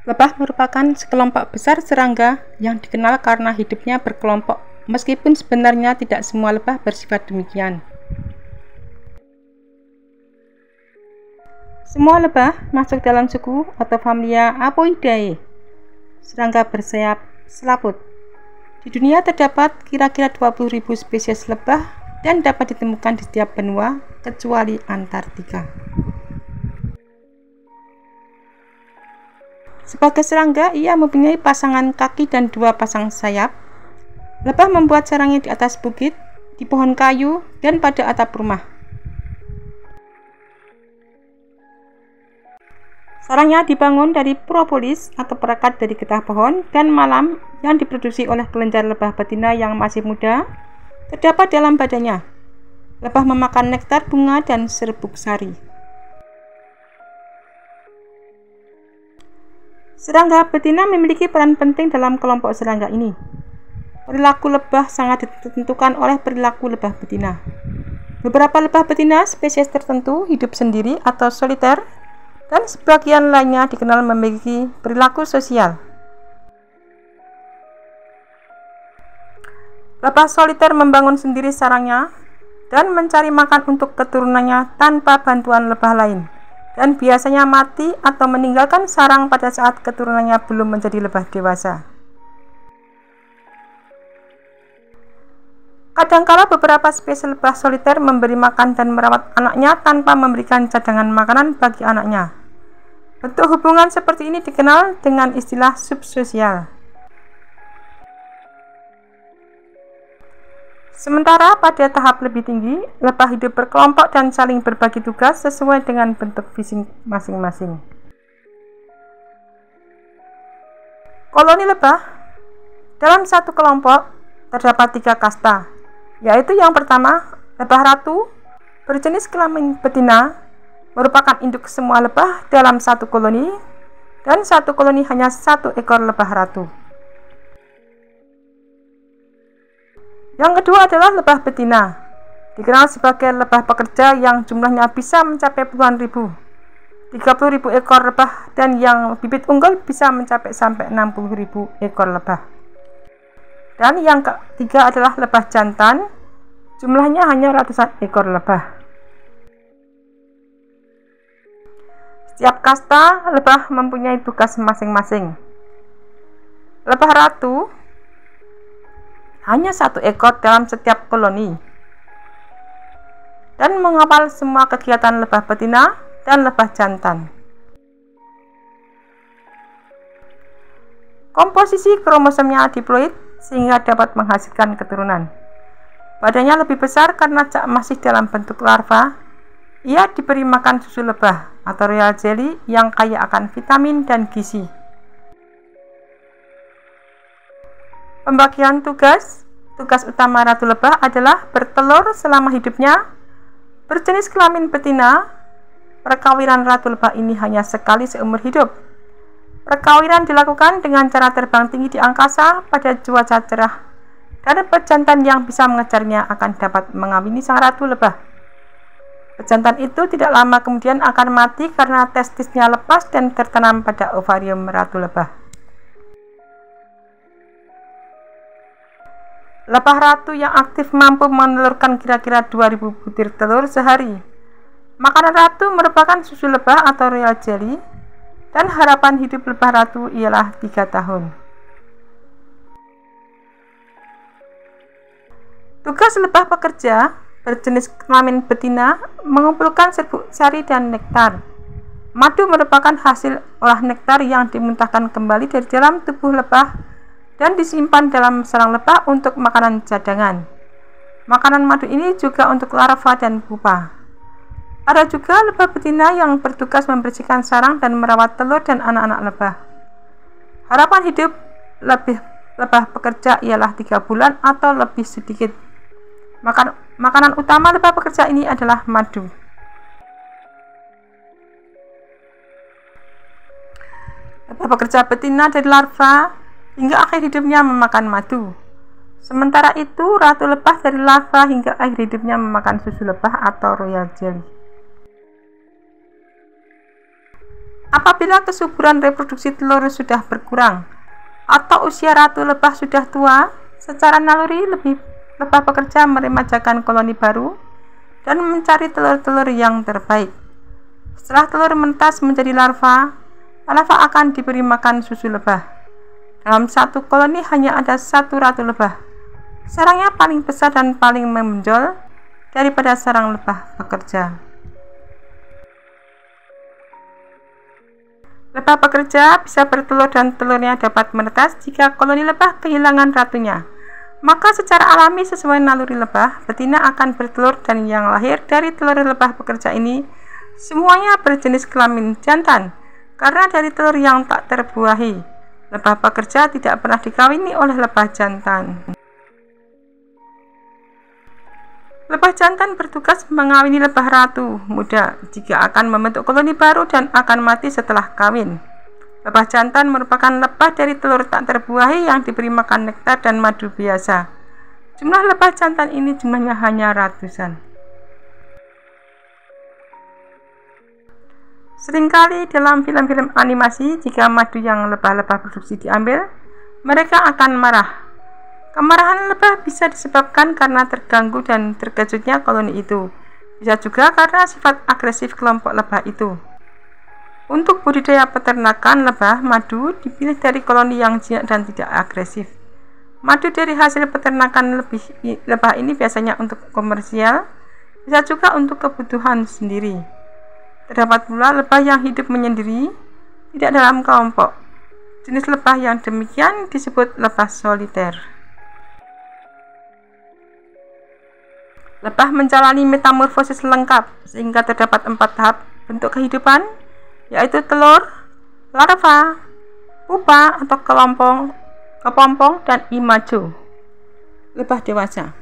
Lebah merupakan sekelompok besar serangga yang dikenal karena hidupnya berkelompok, meskipun sebenarnya tidak semua lebah bersifat demikian. Semua lebah masuk dalam suku atau familia Apoidae, serangga bersayap selaput. Di dunia terdapat kira-kira 20.000 spesies lebah dan dapat ditemukan di setiap benua kecuali Antartika. Sebagai serangga, ia mempunyai pasangan kaki dan 2 pasang sayap. Lebah membuat sarangnya di atas bukit, di pohon kayu, dan pada atap rumah. Sarangnya dibangun dari propolis atau perekat dari getah pohon dan malam yang diproduksi oleh kelenjar lebah betina yang masih muda terdapat dalam badannya. Lebah memakan nektar bunga dan serbuk sari. Serangga betina memiliki peran penting dalam kelompok serangga ini. Perilaku lebah sangat ditentukan oleh perilaku lebah betina. Beberapa lebah betina spesies tertentu hidup sendiri atau soliter, dan sebagian lainnya dikenal memiliki perilaku sosial. Lebah soliter membangun sendiri sarangnya dan mencari makan untuk keturunannya tanpa bantuan lebah lain, dan biasanya mati atau meninggalkan sarang pada saat keturunannya belum menjadi lebah dewasa. Kadangkala beberapa spesies lebah soliter memberi makan dan merawat anaknya tanpa memberikan cadangan makanan bagi anaknya. Bentuk hubungan seperti ini dikenal dengan istilah subsosial. Sementara pada tahap lebih tinggi, lebah hidup berkelompok dan saling berbagi tugas sesuai dengan bentuk fisik masing-masing. Koloni lebah. Dalam satu kelompok terdapat 3 kasta, yaitu yang pertama, lebah ratu berjenis kelamin betina, merupakan induk semua lebah dalam satu koloni, dan satu koloni hanya 1 ekor lebah ratu. Yang kedua adalah lebah betina, dikenal sebagai lebah pekerja yang jumlahnya bisa mencapai puluhan ribu, 30.000 ekor lebah, dan yang bibit unggul bisa mencapai sampai 60.000 ekor lebah. Dan yang ketiga adalah lebah jantan, jumlahnya hanya ratusan ekor lebah. Setiap kasta lebah mempunyai tugas masing-masing. Lebah ratu hanya 1 ekor dalam setiap koloni dan mengawal semua kegiatan lebah betina dan lebah jantan. Komposisi kromosomnya diploid sehingga dapat menghasilkan keturunan. Badannya lebih besar karena masih dalam bentuk larva. Ia diberi makan susu lebah atau royal jelly yang kaya akan vitamin dan gizi. Pembagian tugas utama ratu lebah adalah bertelur selama hidupnya, berjenis kelamin betina. Perkawinan ratu lebah ini hanya sekali seumur hidup. Perkawinan dilakukan dengan cara terbang tinggi di angkasa pada cuaca cerah, dan pejantan yang bisa mengejarnya akan dapat mengawini sang ratu lebah. Pejantan itu tidak lama kemudian akan mati karena testisnya lepas dan tertanam pada ovarium ratu lebah. Lebah ratu yang aktif mampu menelurkan kira-kira 2000 butir telur sehari. Makanan ratu merupakan susu lebah atau royal jelly, dan harapan hidup lebah ratu ialah 3 tahun. Tugas lebah pekerja berjenis kelamin betina mengumpulkan serbuk sari dan nektar. Madu merupakan hasil olah nektar yang dimuntahkan kembali dari dalam tubuh lebah dan disimpan dalam sarang lebah untuk makanan cadangan. Makanan madu ini juga untuk larva dan pupa. Ada juga lebah betina yang bertugas membersihkan sarang dan merawat telur dan anak-anak lebah. Harapan hidup lebah pekerja ialah 3 bulan atau lebih sedikit. Makanan utama lebah pekerja ini adalah madu. Lebah pekerja betina dari larva hingga akhir hidupnya memakan madu. Sementara itu, ratu lebah dari larva hingga akhir hidupnya memakan susu lebah atau royal jelly. Apabila kesuburan reproduksi telur sudah berkurang atau usia ratu lebah sudah tua, secara naluri lebah pekerja meremajakan koloni baru dan mencari telur-telur yang terbaik. Setelah telur menetas menjadi larva akan diberi makan susu lebah. Dalam satu koloni hanya ada satu ratu lebah. Sarangnya paling besar dan paling menonjol daripada sarang lebah pekerja. Lebah pekerja bisa bertelur dan telurnya dapat menetas jika koloni lebah kehilangan ratunya. Maka secara alami sesuai naluri lebah, betina akan bertelur dan yang lahir dari telur lebah pekerja ini semuanya berjenis kelamin jantan. Karena dari telur yang tak terbuahi, lebah pekerja tidak pernah dikawini oleh lebah jantan. Lebah jantan bertugas mengawini lebah ratu muda jika akan membentuk koloni baru dan akan mati setelah kawin. Lebah jantan merupakan lebah dari telur tak terbuahi yang diberi makan nektar dan madu biasa. Jumlah lebah jantan ini jumlahnya hanya ratusan. Seringkali dalam film-film animasi, jika madu yang lebah-lebah produksi diambil, mereka akan marah. Kemarahan lebah bisa disebabkan karena terganggu dan terkejutnya koloni itu. Bisa juga karena sifat agresif kelompok lebah itu. Untuk budidaya peternakan lebah, madu dipilih dari koloni yang jinak dan tidak agresif. Madu dari hasil peternakan lebah ini biasanya untuk komersial, bisa juga untuk kebutuhan sendiri. Terdapat pula lebah yang hidup menyendiri, tidak dalam kelompok. Jenis lebah yang demikian disebut lebah soliter. Lebah menjalani metamorfosis lengkap sehingga terdapat 4 tahap bentuk kehidupan, yaitu telur, larva, pupa atau kepompong, dan imago. Lebah dewasa.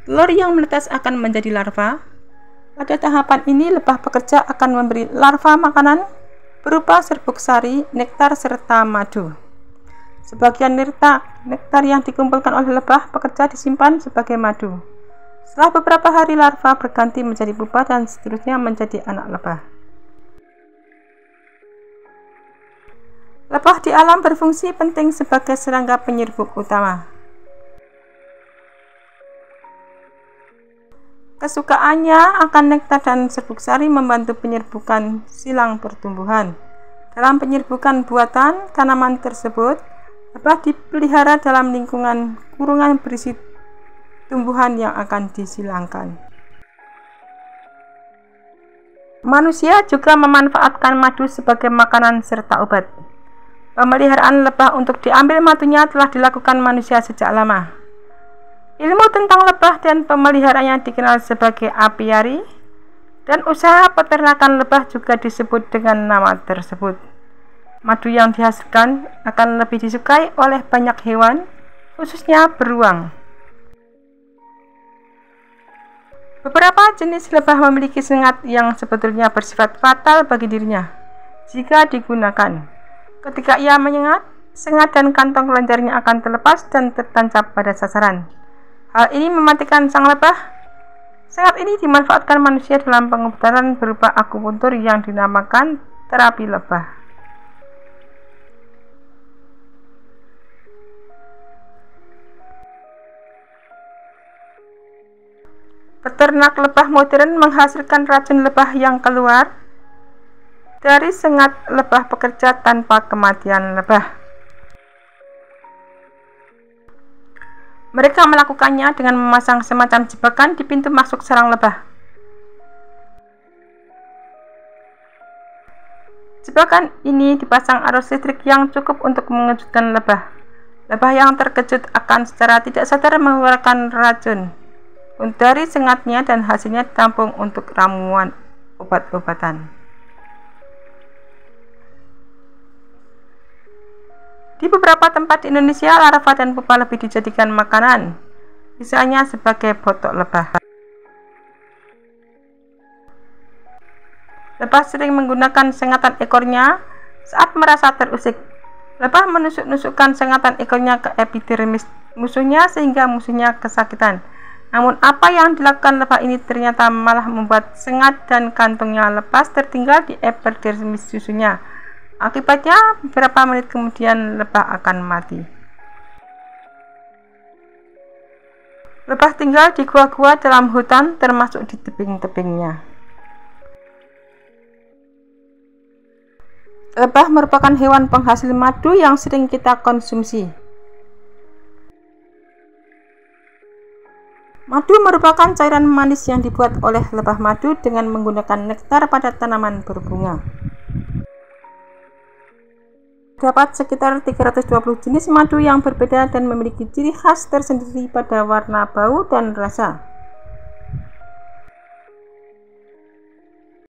Telur yang menetas akan menjadi larva. Pada tahapan ini lebah pekerja akan memberi larva makanan berupa serbuk sari, nektar, serta madu. Sebagian nektar yang dikumpulkan oleh lebah pekerja disimpan sebagai madu. Setelah beberapa hari larva berganti menjadi pupa dan seterusnya menjadi anak lebah. Lebah di alam berfungsi penting sebagai serangga penyerbuk utama. Kesukaannya akan nektar dan serbuk sari membantu penyerbukan silang pertumbuhan. Dalam penyerbukan buatan tanaman tersebut, lebah dipelihara dalam lingkungan kurungan berisi tumbuhan yang akan disilangkan. Manusia juga memanfaatkan madu sebagai makanan serta obat. Pemeliharaan lebah untuk diambil madunya telah dilakukan manusia sejak lama. Ilmu tentang lebah dan pemeliharaannya dikenal sebagai apiari, dan usaha peternakan lebah juga disebut dengan nama tersebut. Madu yang dihasilkan akan lebih disukai oleh banyak hewan, khususnya beruang. Beberapa jenis lebah memiliki sengat yang sebetulnya bersifat fatal bagi dirinya jika digunakan. Ketika ia menyengat, sengat dan kantong kelenjarnya akan terlepas dan tertancap pada sasaran. Hal ini mematikan sang lebah. Sengat ini dimanfaatkan manusia dalam pengobatan berupa akupuntur yang dinamakan terapi lebah. Peternak lebah modern menghasilkan racun lebah yang keluar dari sengat lebah pekerja tanpa kematian lebah. Mereka melakukannya dengan memasang semacam jebakan di pintu masuk sarang lebah. Jebakan ini dipasang arus listrik yang cukup untuk mengejutkan lebah. Lebah yang terkejut akan secara tidak sadar mengeluarkan racun dari sengatnya dan hasilnya ditampung untuk ramuan obat-obatan. Di beberapa tempat di Indonesia, larva dan pupa lebih dijadikan makanan, misalnya sebagai botok lebah. Lebah sering menggunakan sengatan ekornya saat merasa terusik. Lebah menusuk-nusukkan sengatan ekornya ke epidermis musuhnya sehingga musuhnya kesakitan. Namun apa yang dilakukan lebah ini ternyata malah membuat sengat dan kantongnya lepas tertinggal di epidermis susunya. Akibatnya beberapa menit kemudian lebah akan mati. Lebah tinggal di gua-gua dalam hutan termasuk di tebing-tebingnya. Lebah merupakan hewan penghasil madu yang sering kita konsumsi. Madu merupakan cairan manis yang dibuat oleh lebah madu dengan menggunakan nektar pada tanaman berbunga. Terdapat sekitar 320 jenis madu yang berbeda dan memiliki ciri khas tersendiri pada warna, bau, dan rasa.